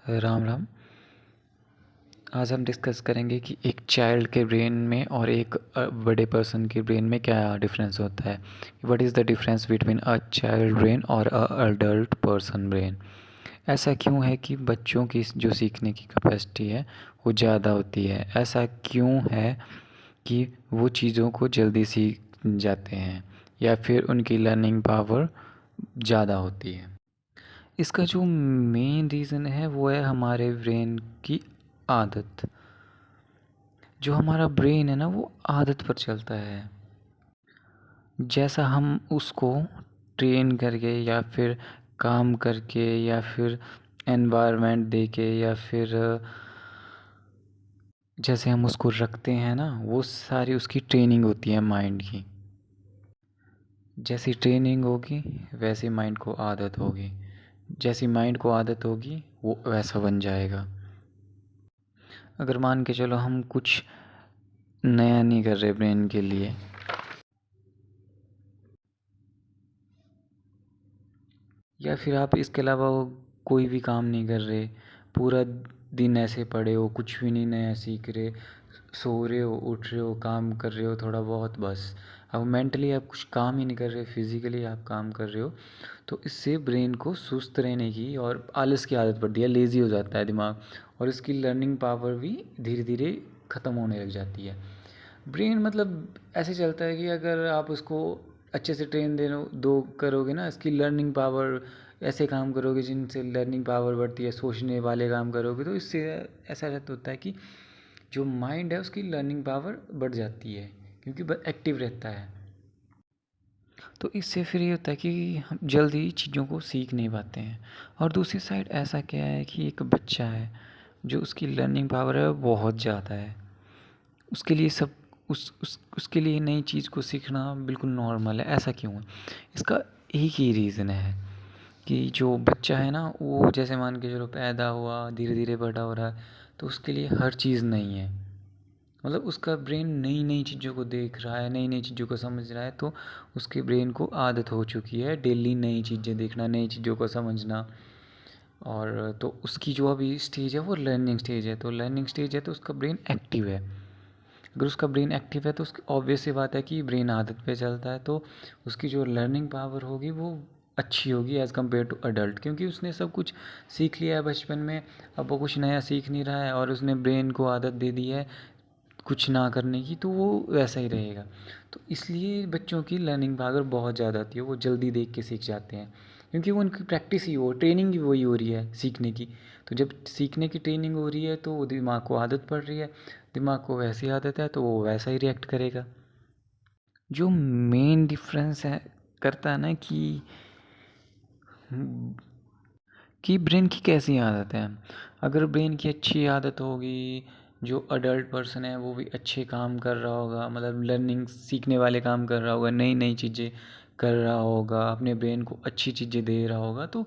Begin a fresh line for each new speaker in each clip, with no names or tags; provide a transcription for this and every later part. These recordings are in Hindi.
राम राम। आज हम डिस्कस करेंगे कि एक चाइल्ड के ब्रेन में और एक बड़े पर्सन के ब्रेन में क्या डिफरेंस होता है। What is the difference between a child brain और अ अडल्ट पर्सन ब्रेन। ऐसा क्यों है कि बच्चों की जो सीखने की कैपेसिटी है वो ज़्यादा होती है। ऐसा क्यों है कि वो चीज़ों को जल्दी सीख जाते हैं या फिर उनकी लर्निंग पावर ज़्यादा होती है। इसका जो मेन रीज़न है वो है हमारे ब्रेन की आदत। जो हमारा ब्रेन है ना वो आदत पर चलता है। जैसा हम उसको ट्रेन करके या फिर काम करके या फिर एनवायरनमेंट दे के या फिर जैसे हम उसको रखते हैं ना, वो सारी उसकी ट्रेनिंग होती है माइंड की। जैसी ट्रेनिंग होगी वैसी माइंड को आदत होगी, जैसी माइंड को आदत होगी वो वैसा बन जाएगा। अगर मान के चलो हम कुछ नया नहीं कर रहे ब्रेन के लिए, या फिर आप इसके अलावा कोई भी काम नहीं कर रहे, पूरा दिन ऐसे पड़े हो, कुछ भी नहीं नया सीख रहे, सो रहे हो, उठ रहे हो, काम कर रहे हो थोड़ा बहुत बस। अब मेंटली आप कुछ काम ही नहीं कर रहे, फिजिकली आप काम कर रहे हो, तो इससे ब्रेन को सुस्त रहने की और आलस की आदत पड़ती है, लेज़ी हो जाता है दिमाग, और इसकी लर्निंग पावर भी धीरे धीरे ख़त्म होने लग जाती है। ब्रेन मतलब ऐसे चलता है कि अगर आप उसको अच्छे से ट्रेन देनो दो करोगे ना, इसकी लर्निंग पावर, ऐसे काम करोगे जिनसे लर्निंग पावर बढ़ती है, सोचने वाले काम करोगे, तो इससे ऐसा रहता होता है कि जो माइंड है उसकी लर्निंग पावर बढ़ जाती है क्योंकि एक्टिव रहता है। तो इससे फिर ये होता है कि हम जल्दी चीज़ों को सीख नहीं पाते हैं। और दूसरी साइड ऐसा क्या है कि एक बच्चा है जो उसकी लर्निंग पावर है बहुत ज़्यादा है, उसके लिए सब उसके लिए नई चीज़ को सीखना बिल्कुल नॉर्मल है। ऐसा क्यों है? इसका एक ही रीज़न है कि जो बच्चा है ना, वो जैसे मान के चलो पैदा हुआ, धीरे धीरे बड़ा हो रहा है, तो उसके लिए हर चीज़ नई है। मतलब उसका ब्रेन नई नई चीज़ों को देख रहा है, नई नई चीज़ों को समझ रहा है, तो उसके ब्रेन को आदत हो चुकी है डेली नई चीज़ें देखना, नई चीज़ों को समझना। और तो उसकी जो अभी स्टेज है वो लर्निंग स्टेज है, तो लर्निंग स्टेज है तो उसका ब्रेन एक्टिव है। अगर उसका ब्रेन एक्टिव है तो उसकी ऑब्वियस सी बात है कि ब्रेन आदत पे चलता है, तो उसकी जो लर्निंग पावर होगी वो अच्छी होगी एज़ कम्पेयर टू अडल्ट, क्योंकि उसने सब कुछ सीख लिया है बचपन में। अब वो कुछ नया सीख नहीं रहा है और उसने ब्रेन को आदत दे दी है कुछ ना करने की, तो वो वैसा ही रहेगा। तो इसलिए बच्चों की लर्निंग पावर बहुत ज़्यादा होती है, वो जल्दी देख के सीख जाते हैं क्योंकि वो उनकी प्रैक्टिस ही हो, ट्रेनिंग ही वही हो रही है सीखने की। तो जब सीखने की ट्रेनिंग हो रही है तो वो दिमाग को आदत पड़ रही है, दिमाग को वैसी आदत है तो वो वैसा ही रिएक्ट करेगा। जो मेन डिफरेंस है करता है ना कि ब्रेन की कैसी आदत है। अगर ब्रेन की अच्छी आदत होगी, जो अडल्ट पर्सन है वो भी अच्छे काम कर रहा होगा, मतलब लर्निंग सीखने वाले काम कर रहा होगा, नई नई चीज़ें कर रहा होगा, अपने ब्रेन को अच्छी चीज़ें दे रहा होगा, तो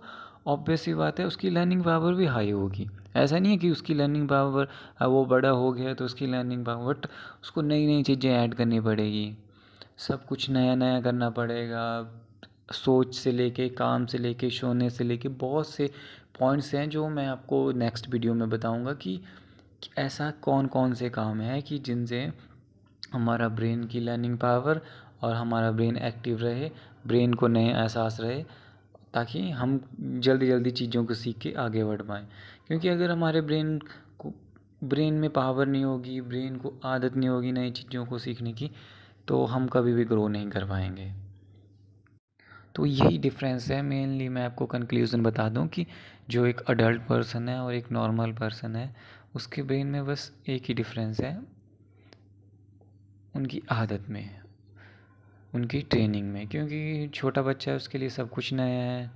ऑब्वियस सी बात है उसकी लर्निंग पावर भी हाई होगी। ऐसा नहीं है कि उसकी लर्निंग पावर, वो बड़ा हो गया तो उसकी लर्निंग पावर, बट उसको नई नई चीज़ें ऐड करनी पड़ेगी, सब कुछ नया नया करना पड़ेगा। सोच से लेके, काम से लेके, सोने से लेके बहुत से पॉइंट्स हैं जो मैं आपको नेक्स्ट वीडियो में बताऊंगा कि ऐसा कौन कौन से काम है कि जिनसे हमारा ब्रेन की लर्निंग पावर और हमारा ब्रेन एक्टिव रहे, ब्रेन को नए एहसास रहे, ताकि हम जल्दी जल्दी चीज़ों को सीख के आगे बढ़ पाएँ। क्योंकि अगर हमारे ब्रेन में पावर नहीं होगी, ब्रेन को आदत नहीं होगी नई चीज़ों को सीखने की, तो हम कभी भी ग्रो नहीं कर पाएंगे। तो यही डिफरेंस है मेनली। मैं आपको कंक्लूज़न बता दूं कि जो एक अडल्ट पर्सन है और एक नॉर्मल पर्सन है, उसके ब्रेन में बस एक ही डिफरेंस है, उनकी आदत में, उनकी ट्रेनिंग में। क्योंकि छोटा बच्चा है उसके लिए सब कुछ नया है,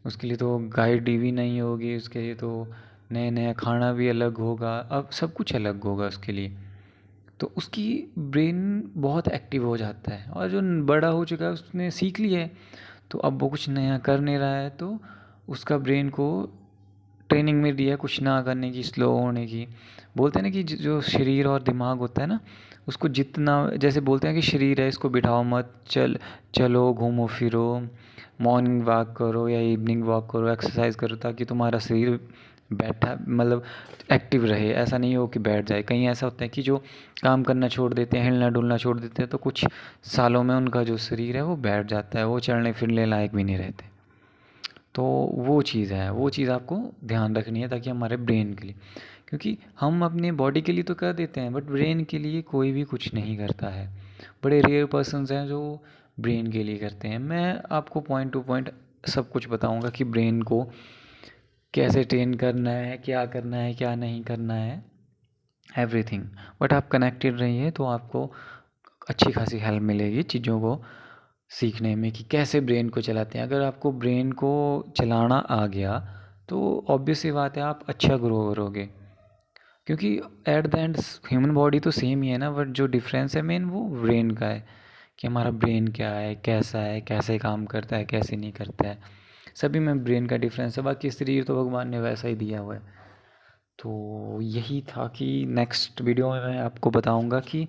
उसके लिए तो गाइड भी नहीं होगी, उसके लिए तो नया नया खाना भी अलग होगा, अब सब कुछ अलग होगा उसके लिए। तो उसकी ब्रेन बहुत एक्टिव हो जाता है, और जो बड़ा हो चुका है उसने सीख लिया है, तो अब वो कुछ नया कर नहीं रहा है, तो उसका ब्रेन को ट्रेनिंग मिल रही है कुछ ना करने की, स्लो होने की। बोलते हैं ना कि जो शरीर और दिमाग होता है ना, उसको जितना, जैसे बोलते हैं कि शरीर है इसको बिठाओ मत, चलो घूमो फिरो, मॉर्निंग वॉक करो या इवनिंग वॉक करो, एक्सरसाइज करो, ताकि तुम्हारा शरीर बैठा मतलब एक्टिव रहे। ऐसा नहीं हो कि बैठ जाए। कहीं ऐसा होता है कि जो काम करना छोड़ देते हैं, हिलना डुलना छोड़ देते हैं, तो कुछ सालों में उनका जो शरीर है वो बैठ जाता है, वो चलने फिरने लायक भी नहीं रहते। तो वो चीज़ है, वो चीज़ आपको ध्यान रखनी है, ताकि हमारे ब्रेन के लिए, क्योंकि हम अपने बॉडी के लिए तो कर देते हैं, बट ब्रेन के लिए कोई भी कुछ नहीं करता है। बड़े रेयर पर्सन्स हैं जो ब्रेन के लिए करते हैं। मैं आपको पॉइंट टू पॉइंट सब कुछ बताऊंगा कि ब्रेन को कैसे ट्रेन करना है, क्या करना है, क्या नहीं करना है, एवरीथिंग। बट आप कनेक्टेड रहिए तो आपको अच्छी खासी हेल्प मिलेगी चीज़ों को सीखने में कि कैसे ब्रेन को चलाते हैं। अगर आपको ब्रेन को चलाना आ गया तो ऑब्वियस सी बात है आप अच्छा ग्रो करोगे, क्योंकि at the end human body तो सेम ही है ना, बट जो डिफरेंस है मेन वो ब्रेन का है कि हमारा ब्रेन क्या है, कैसे काम करता है, कैसे नहीं करता है। सभी में ब्रेन का डिफरेंस है, बाकी शरीर तो भगवान ने वैसा ही दिया हुआ है। तो यही था कि नेक्स्ट वीडियो में मैं आपको बताऊंगा कि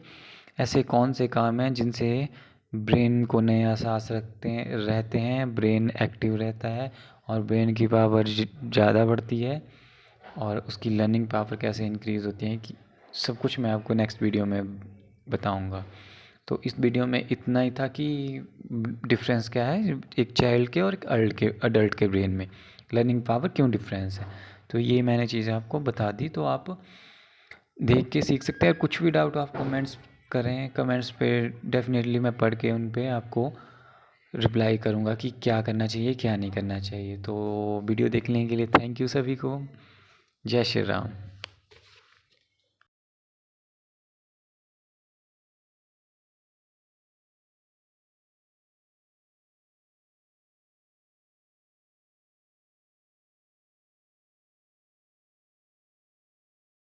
ऐसे कौन से काम हैं जिनसे ब्रेन को नया सांस रहते हैं, ब्रेन एक्टिव रहता है और ब्रेन की पावर ज़्यादा बढ़ती है, और उसकी लर्निंग पावर कैसे इंक्रीज़ होती है, कि सब कुछ मैं आपको नेक्स्ट वीडियो में बताऊंगा। तो इस वीडियो में इतना ही था कि डिफरेंस क्या है एक चाइल्ड के और एक अडल्ट के ब्रेन में, लर्निंग पावर क्यों डिफरेंस है। तो ये मैंने चीज़ें आपको बता दी, तो आप देख के सीख सकते हैं। कुछ भी डाउट आप कमेंट्स करें, कमेंट्स पे डेफिनेटली मैं पढ़ के उन पे आपको रिप्लाई करूँगा कि क्या करना चाहिए, क्या नहीं करना चाहिए। तो वीडियो देखने के लिए थैंक यू सभी को। जय श्री राम।